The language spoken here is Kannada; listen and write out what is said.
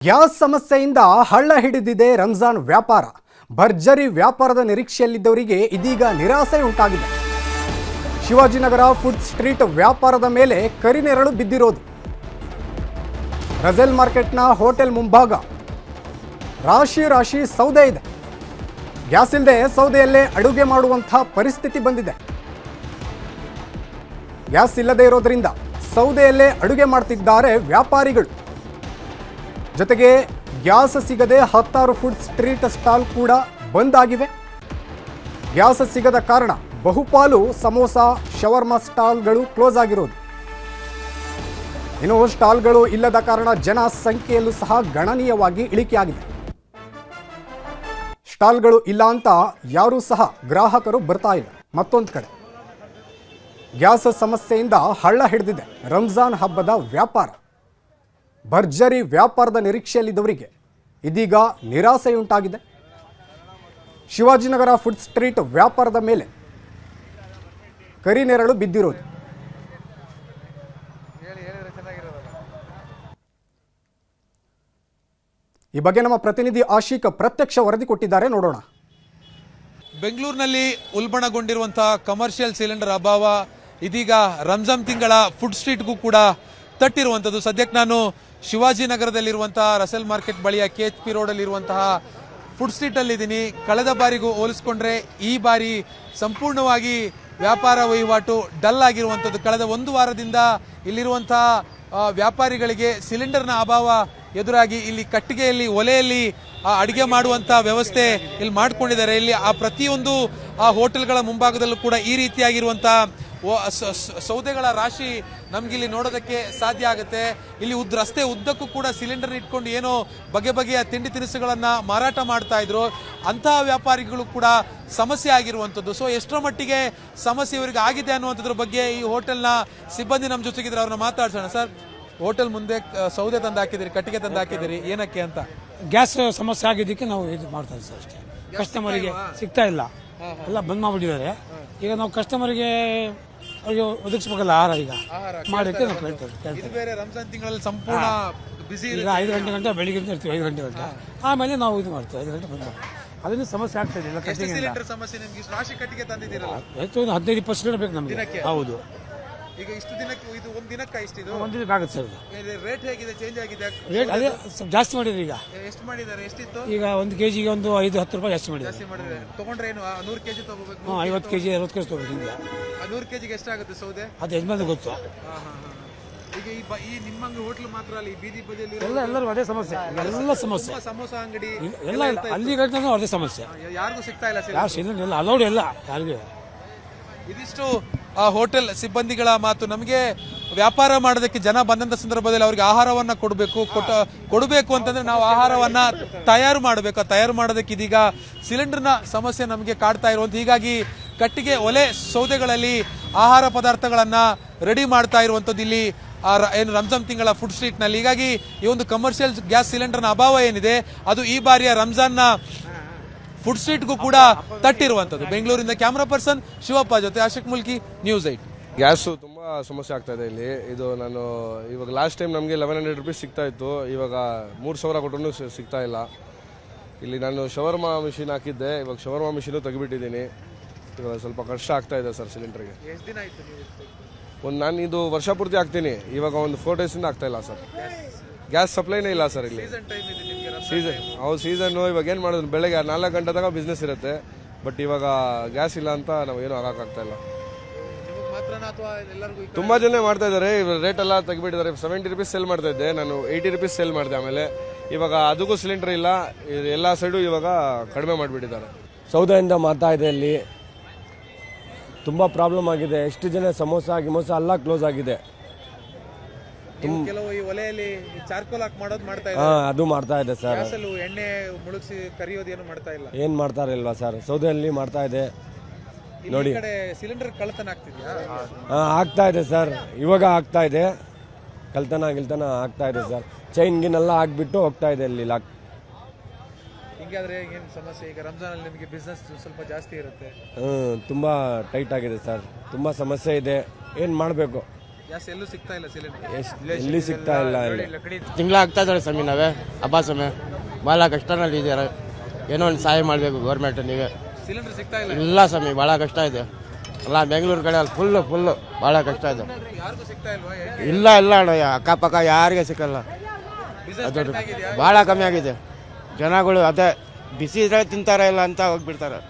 ಗ್ಯಾಸ್ ಸಮಸ್ಯೆಯಿಂದ ಹಳ್ಳ ಹಿಡಿದಿದೆ ರಂಜಾನ್ ವ್ಯಾಪಾರ. ಭರ್ಜರಿ ವ್ಯಾಪಾರದ ನಿರೀಕ್ಷೆಯಲ್ಲಿದ್ದವರಿಗೆ ಇದೀಗ ನಿರಾಸೆ ಉಂಟಾಗಿದೆ. ಶಿವಾಜಿನಗರ ಫುಡ್ ಸ್ಟ್ರೀಟ್ ವ್ಯಾಪಾರದ ಮೇಲೆ ಕರಿನೆರಳು ಬಿದ್ದಿರೋದು. ರಸೆಲ್ ಮಾರ್ಕೆಟ್ನ ಹೋಟೆಲ್ ಮುಂಭಾಗ ರಾಶಿ ರಾಶಿ ಸೌದೆ ಇದೆ. ಗ್ಯಾಸ್ ಇಲ್ಲದೆ ಸೌದೆಯಲ್ಲೇ ಅಡುಗೆ ಮಾಡುವಂಥ ಪರಿಸ್ಥಿತಿ ಬಂದಿದೆ. ಗ್ಯಾಸ್ ಇಲ್ಲದೆ ಇರೋದ್ರಿಂದ ಸೌದೆಯಲ್ಲೇ ಅಡುಗೆ ಮಾಡ್ತಿದ್ದಾರೆ ವ್ಯಾಪಾರಿಗಳು. ಜೊತೆಗೆ ಗ್ಯಾಸ್ ಸಿಗದೆ 10 ಫುಡ್ ಸ್ಟ್ರೀಟ್ ಸ್ಟಾಲ್ ಕೂಡ ಬಂದ್ ಆಗಿವೆ. ಗ್ಯಾಸ್ ಸಿಗದ ಕಾರಣ ಬಹುಪಾಲು ಸಮೋಸ ಶವರ್ಮಾ ಸ್ಟಾಲ್ಗಳು ಕ್ಲೋಸ್ ಆಗಿರೋದು. ಇನ್ನು ಸ್ಟಾಲ್ಗಳು ಇಲ್ಲದ ಕಾರಣ ಜನ ಸಂಖ್ಯೆಯಲ್ಲೂ ಸಹ ಗಣನೀಯವಾಗಿ ಇಳಿಕೆಯಾಗಿದೆ. ಸ್ಟಾಲ್ಗಳು ಇಲ್ಲ ಅಂತ ಯಾರೂ ಸಹ ಗ್ರಾಹಕರು ಬರ್ತಾ ಇಲ್ಲ. ಮತ್ತೊಂದು ಕಡೆ ಗ್ಯಾಸ್ ಸಮಸ್ಯೆಯಿಂದ ಹಳ್ಳ ಹಿಡಿದಿದೆ ರಂಜಾನ್ ಹಬ್ಬದ ವ್ಯಾಪಾರ. ಭರ್ಜರಿ ವ್ಯಾಪಾರದ ನಿರೀಕ್ಷೆಯಲ್ಲಿದ್ದವರಿಗೆ ಇದೀಗ ನಿರಾಸೆಯುಂಟಾಗಿದೆ. ಶಿವಾಜಿನಗರ ಫುಡ್ ಸ್ಟ್ರೀಟ್ ವ್ಯಾಪಾರದ ಮೇಲೆ ಕರಿನೆರಳು ಬಿದ್ದಿರೋದು. ಈ ಬಗ್ಗೆ ನಮ್ಮ ಪ್ರತಿನಿಧಿ ಆಶಿಕ್ ಪ್ರತ್ಯಕ್ಷ ವರದಿ ಕೊಟ್ಟಿದ್ದಾರೆ, ನೋಡೋಣ. ಬೆಂಗಳೂರಿನಲ್ಲಿ ಉಲ್ಬಣಗೊಂಡಿರುವಂತಹ ಕಮರ್ಷಿಯಲ್ ಸಿಲಿಂಡರ್ ಅಭಾವ ಇದೀಗ ರಂಜಾನ್ ತಿಂಗಳ ಫುಡ್ ಸ್ಟ್ರೀಟ್ಗೂ ಕೂಡ ತಟ್ಟಿರುವಂಥದ್ದು. ಸದ್ಯಕ್ಕೆ ನಾನು ಶಿವಾಜಿನಗರದಲ್ಲಿರುವಂತಹ ರಸೆಲ್ ಮಾರ್ಕೆಟ್ ಬಳಿಯ KHP ರೋಡಲ್ಲಿರುವಂತಹ ಫುಡ್ ಸ್ಟ್ರೀಟಲ್ಲಿ ಇದ್ದೀನಿ. ಕಳೆದ ಬಾರಿಗೂ ಹೋಲಿಸ್ಕೊಂಡ್ರೆ ಈ ಬಾರಿ ಸಂಪೂರ್ಣವಾಗಿ ವ್ಯಾಪಾರ ವಹಿವಾಟು ಡಲ್ ಆಗಿರುವಂಥದ್ದು. ಕಳೆದ ಒಂದು ವಾರದಿಂದ ಇಲ್ಲಿರುವಂತಹ ವ್ಯಾಪಾರಿಗಳಿಗೆ ಸಿಲಿಂಡರ್ನ ಅಭಾವ ಎದುರಾಗಿ ಇಲ್ಲಿ ಕಟ್ಟಿಗೆಯಲ್ಲಿ ಒಲೆಯಲ್ಲಿ ಅಡಿಗೆ ಮಾಡುವಂತ ವ್ಯವಸ್ಥೆ ಇಲ್ಲಿ ಮಾಡ್ಕೊಂಡಿದ್ದಾರೆ. ಇಲ್ಲಿ ಆ ಪ್ರತಿಯೊಂದು ಹೋಟೆಲ್ಗಳ ಮುಂಭಾಗದಲ್ಲೂ ಕೂಡ ಈ ರೀತಿಯಾಗಿರುವಂತಹ ಸೌದೆಗಳ ರಾಶಿ ನಮ್ಗಿಲ್ಲಿ ನೋಡೋದಕ್ಕೆ ಸಾಧ್ಯ ಆಗುತ್ತೆ. ಇಲ್ಲಿ ರಸ್ತೆ ಉದ್ದಕ್ಕೂ ಕೂಡ ಸಿಲಿಂಡರ್ ಇಟ್ಕೊಂಡು ಏನೋ ಬಗೆ ಬಗೆಯ ತಿಂಡಿ ತಿನಿಸುಗಳನ್ನ ಮಾರಾಟ ಮಾಡ್ತಾ ಇದ್ರು. ಅಂತಹ ವ್ಯಾಪಾರಿಗಳು ಕೂಡ ಸಮಸ್ಯೆ ಆಗಿರುವಂಥದ್ದು. ಸೊ ಎಷ್ಟರ ಮಟ್ಟಿಗೆ ಸಮಸ್ಯೆ ಇವರಿಗೆ ಆಗಿದೆ ಅನ್ನುವಂಥದ್ರ ಬಗ್ಗೆ ಈ ಹೋಟೆಲ್ನ ಸಿಬ್ಬಂದಿ ನಮ್ಮ ಜೊತೆಗಿದ್ರೆ ಅವ್ರನ್ನ ಮಾತಾಡ್ಸೋಣ. ಸರ್, ಹೋಟೆಲ್ ಮುಂದೆ ಸೌದೆ ತಂದು ಹಾಕಿದಿರಿ, ಕಟ್ಟಿಗೆ ತಂದು ಹಾಕಿದಿರಿ, ಏನಕ್ಕೆ ಅಂತ? ಗ್ಯಾಸ್ ಸಮಸ್ಯೆ ಆಗಿದ್ದಕ್ಕೆ ನಾವು ಇದು ಮಾಡ್ತಾ ಇದ್ದೀವಿ ಅಷ್ಟೇ. ಕಸ್ಟಮರಿಗೆ ಸಿಗ್ತಾ ಇಲ್ಲ, ಎಲ್ಲ ಬಂದ್ ಮಾಡ್ಬಿಟ್ಟಿದ್ದಾರೆ. ಈಗ ನಾವು ಕಸ್ಟಮರ್ಗೆ ಅವ್ರಿಗೆ ಒದಗಿಸ್ಬೇಕಲ್ಲ ಆಹಾರ, ಈಗ ಮಾಡೋಕ್ಕೆ ನಾವು ಬೇರೆ ರಂಜಾನ್ ತಿಂಗಳಲ್ಲಿ ಸಂಪೂರ್ಣ ಬಿಸಿ. ಈಗ 5 ಗಂಟೆ ಬೆಳಿಗ್ಗೆ ಇರ್ತೀವಿ, 5 ಗಂಟೆ ಆಮೇಲೆ ನಾವು ಇದು ಮಾಡ್ತೀವಿ. 5 ಗಂಟೆ ಬಂದು ಅದರಿಂದ ಸಮಸ್ಯೆ ಆಗ್ತಾ ಇದೆ. ಸಮಸ್ಯೆ ನಿಮ್ಗೆ ರಾಶಿ ಕಟ್ಟಿಗೆ ತಂದಿದ್ದೀರಲ್ಲ, ಆಯ್ತು, ಒಂದು 15-20 ಸಿಲಿಂಡರ್ ಬೇಕು ನಮಗೆ. ಹೌದು. ಈಗ ಇಷ್ಟು ದಿನಕ್ಕೆ ಇದು ಒಂದು ದಿನಕ್ಕೆ ಇಷ್ಟಿದು ಒಂದು ದಿನಕ್ಕೆ ಆಗುತ್ತೆ ಸರ್. ರೇಟ್ ಹೇಗಿದೆ, ಚೇಂಜ್ ಆಗಿದೆ? ರೇಟ್ ಅದೇ ಸ್ವಲ್ಪ ಜಾಸ್ತಿ ಮಾಡಿದ್ರು. ಈಗ ಎಷ್ಟು ಮಾಡಿದ್ದಾರೆ? ಎಷ್ಟಿತ್ತು? ಈಗ 1 ಕೆಜಿಗೆ ಒಂದು 5-10 ರೂಪಾಯಿ ಜಾಸ್ತಿ ಮಾಡಿದ್ದಾರೆ. ತಗೊಂಡ್ರೆ ಏನು 100 ಕೆಜಿ ತಗೋಬೇಕು? 50 ಕೆಜಿ 60 ಕೆಜಿ ತಗೋಬೇಕು. ಈಗ 100 ಕೆಜಿಗೆ ಎಷ್ಟಾಗುತ್ತೆ ಸೌದೆ? ಅದು ಯಜಮಾನ ಗೊತ್ತು. ಈಗ ಈ ನಿಮ್ಮ ಹೋಟ್ಲ್ ಮಾತ್ರ ಅಲ್ಲ, ಈ ಬೀದಿ ಬದಿಯಲ್ಲಿ ಎಲ್ಲರೂ ಅದೇ ಸಮಸ್ಯೆ. ಎಲ್ಲ ಸಮಸ್ಯೆ, ಸಮೋಸ ಅಂಗಡಿ ಎಲ್ಲ ಅಲ್ಲಿ ಗಂಟೆ ಅದೇ ಸಮಸ್ಯೆ. ಯಾರಿಗೂ ಸಿಗ್ತಾ ಇಲ್ಲ, ಯಾರು ಸಿಲಿಂಡರ್ ಎಲ್ಲ ಅಲೌಡ್ ಇಲ್ಲ ಯಾರಿಗೂ. ಇದಿಷ್ಟು ಹೋಟೆಲ್ ಸಿಬ್ಬಂದಿಗಳ ಮಾತು. ನಮಗೆ ವ್ಯಾಪಾರ ಮಾಡೋದಕ್ಕೆ ಜನ ಬಂದಂತ ಸಂದರ್ಭದಲ್ಲಿ ಅವ್ರಿಗೆ ಆಹಾರವನ್ನ ಕೊಡಬೇಕು ಅಂತಂದ್ರೆ ನಾವು ಆಹಾರವನ್ನ ತಯಾರು ಮಾಡಬೇಕು. ತಯಾರು ಮಾಡೋದಕ್ಕೆ ಇದೀಗ ಸಿಲಿಂಡರ್ನ ಸಮಸ್ಯೆ ನಮಗೆ ಕಾಡ್ತಾ ಇರುವಂತ. ಹೀಗಾಗಿ ಕಟ್ಟಿಗೆ ಒಲೆ ಸೌದೆಗಳಲ್ಲಿ ಆಹಾರ ಪದಾರ್ಥಗಳನ್ನ ರೆಡಿ ಮಾಡ್ತಾ ಇರುವಂತದ್ದು ಇಲ್ಲಿ ಏನು ರಂಜಾನ್ ತಿಂಗಳ ಫುಡ್ ಸ್ಟ್ರೀಟ್ ನಲ್ಲಿ. ಹೀಗಾಗಿ ಈ ಒಂದು ಕಮರ್ಷಿಯಲ್ ಗ್ಯಾಸ್ ಸಿಲಿಂಡರ್ನ ಅಭಾವ ಏನಿದೆ ಅದು ಈ ಬಾರಿಯ ರಂಜಾನ್ನ ಫುಡ್ ಸ್ಟ್ರೀಟ್ಗೂ ಕೂಡ ತಟ್ಟಿರುವಂತದ್ದು. ಬೆಂಗಳೂರಿಂದ ಕ್ಯಾಮರಾ ಪರ್ಸನ್ ಶಿವಪ್ಪ ಜೊತೆ ಆಶಿಕ್ ಮುಲ್ಕಿ, ನ್ಯೂಸ್ 8. ಗ್ಯಾಸು ತುಂಬ ಸಮಸ್ಯೆ ಆಗ್ತಾ ಇದೆ ಇಲ್ಲಿ. ಇದು ನಾನು ಇವಾಗ ಲಾಸ್ಟ್ ಟೈಮ್ ನಮಗೆ 1100 ರುಪೀಸ್ ಸಿಗ್ತಾ ಇತ್ತು, ಇವಾಗ 3000 ಕೊಟ್ಟರು ಸಿಗ್ತಾ ಇಲ್ಲ. ಇಲ್ಲಿ ನಾನು ಶವರ್ಮಾ ಮಿಷಿನ್ ಹಾಕಿದ್ದೆ, ಇವಾಗ ಶವರ್ಮಾ ಮಿಷಿನು ತೆಗಿಬಿಟ್ಟಿದ್ದೀನಿ. ಇವಾಗ ಸ್ವಲ್ಪ ಕಷ್ಟ ಆಗ್ತಾ ಇದೆ ಸರ್ ಸಿಲಿಂಡರ್ಗೆ. ಎಷ್ಟು ದಿನ ಆಯ್ತು ನೀವು? ನಾನು ಇದು ವರ್ಷ ಪೂರ್ತಿ ಹಾಕ್ತೀನಿ, ಇವಾಗ ಒಂದು 4 ಡೇಸಿಂದ ಆಗ್ತಾ ಇಲ್ಲ ಸರ್. ಗ್ಯಾಸ್ ಸಪ್ಲೈನೇ ಇಲ್ಲ ಸರ್ ಇಲ್ಲಿ. ಸೀಸನ್ನು ಇವಾಗ ಏನು ಮಾಡೋದು, ಬೆಳಗ್ಗೆ 4 ಗಂಟೆ ತನಕ ಬಿಸ್ನೆಸ್ ಇರುತ್ತೆ. ಬಟ್ ಇವಾಗ ಗ್ಯಾಸ್ ಇಲ್ಲ ಅಂತ ನಾವು ಏನು ಆಗೋಕ್ಕಾಗ್ತಾ ಇಲ್ಲ. ತುಂಬ ಜನ ಮಾಡ್ತಾ ಇದ್ದಾರೆ. ರೇಟ್ ಎಲ್ಲ ತೆಗಿಬಿಟ್ಟಿದ್ದಾರೆ. 70 ರುಪೀಸ್ ಸೆಲ್ ಮಾಡ್ತಾ ಇದ್ದೆ ನಾನು, 80 ರುಪೀಸ್ ಸೆಲ್ ಮಾಡಿದೆ. ಆಮೇಲೆ ಇವಾಗ ಅದಕ್ಕೂ ಸಿಲಿಂಡರ್ ಇಲ್ಲ. ಎಲ್ಲ ಸೈಡು ಇವಾಗ ಕಡಿಮೆ ಮಾಡಿಬಿಟ್ಟಿದ್ದಾರೆ. ಸೌದೆಯಿಂದ ಮಾಡ್ತಾ ಇದೆ. ಇಲ್ಲಿ ತುಂಬ ಪ್ರಾಬ್ಲಮ್ ಆಗಿದೆ. ಎಷ್ಟು ಜನ ಸಮೋಸ ಗಿಮೋಸ ಎಲ್ಲ ಕ್ಲೋಸ್ ಆಗಿದೆ. ಕೆಲವು ಈ ಒಲೆಯಲ್ಲಿ ಚಾರ್ಕೋಲ್ ಹಾಕಿ ಮಾಡೋದು ಮಾಡ್ತಾ ಅದು ಮಾಡ್ತಾ ಇದೆ ಸರ್. ಎಣ್ಣೆ ಮುಳುಗಿಸಿ ಕರಿಯೋದು ಏನು ಮಾಡ್ತಾ ಇಲ್ಲ. ಏನ್ ಮಾಡ್ತಾರೆ ಇಲ್ವಾ ಸರ್, ಸೌದೆಯಲ್ಲಿ ಮಾಡ್ತಾ ಇದೆ ನೋಡಿ. ಸಿಲಿಂಡರ್ ಕಳ್ಳತನ ಆಗ್ತಿದ್ಯಾ? ಆಗ್ತಾ ಇದೆ ಸರ್, ಇವಾಗ ಆಗ್ತಾ ಇದೆ. ಕಳ್ತನ ಆಗ್ತಾ ಇದೆ ಸರ್. ಚೈನ್ ಗಿನ್ನೆಲ್ಲ ಹಾಕ್ಬಿಟ್ಟು ಹೋಗ್ತಾ ಇದೆ ಇಲ್ಲಿ ಲಾಕ್. ಹಿಂಗಾದ್ರೆ ಏನು ಸಮಸ್ಯೆ? ಈಗ ರಂಜಾನ್ ಅಲ್ಲಿ ನಿಮಗೆ ಬಿಸ್ನೆಸ್ ಸ್ವಲ್ಪ ಜಾಸ್ತಿ ಇರುತ್ತೆ. ತುಂಬಾ ಟೈಟ್ ಆಗಿದೆ ಸರ್, ತುಂಬಾ ಸಮಸ್ಯೆ ಇದೆ. ಏನ್ ಮಾಡಬೇಕು? ಗ್ಯಾಸ್ ಎಲ್ಲೂ ಸಿಗ್ತಾ ಇಲ್ಲ ಸಿಲಿಂಡರ್. ಎಲ್ಲಿ ಸಿಗ್ತಾ ಇಲ್ಲ ಇಲ್ಲಿ. ತಿಂಗಳ ಆಗ್ತಾ ಇದ್ದಾರೆ ಸ್ವಾಮಿ ನಾವೇ ಹಬ್ಬ ಸಮಯ ಭಾಳ ಕಷ್ಟನಲ್ಲಿ ಇದ್ದಾರೆ. ಏನೋ ಒಂದು ಸಹಾಯ ಮಾಡಬೇಕು ಗೌರ್ಮೆಂಟ್ ನೀವೇ. ಸಿಲಿಂಡರ್ ಸಿಗ್ತಾ ಇಲ್ಲ. ಇಲ್ಲ ಸ್ವಾಮಿ ಭಾಳ ಕಷ್ಟ ಇದೆ. ಅಲ್ಲ ಬೆಂಗಳೂರು ಕಡೆ ಅಲ್ಲಿ ಫುಲ್ಲು ಭಾಳ ಕಷ್ಟ ಇದೆ. ಯಾರಿಗೂ ಸಿಗ್ತಾ ಇಲ್ವಾ? ಇಲ್ಲ ಅಣ್ಣ ಅಕ್ಕಪಕ್ಕ ಯಾರಿಗೆ ಸಿಕ್ಕಲ್ಲ. ಅದು ಭಾಳ ಕಮ್ಮಿ ಆಗಿದೆ. ಜನಗಳು ಅದೇ ಬಿಸಿ ಇದ್ರೆ ತಿಂತಾರ ಇಲ್ಲ ಅಂತ ಹೋಗ್ಬಿಡ್ತಾರೆ.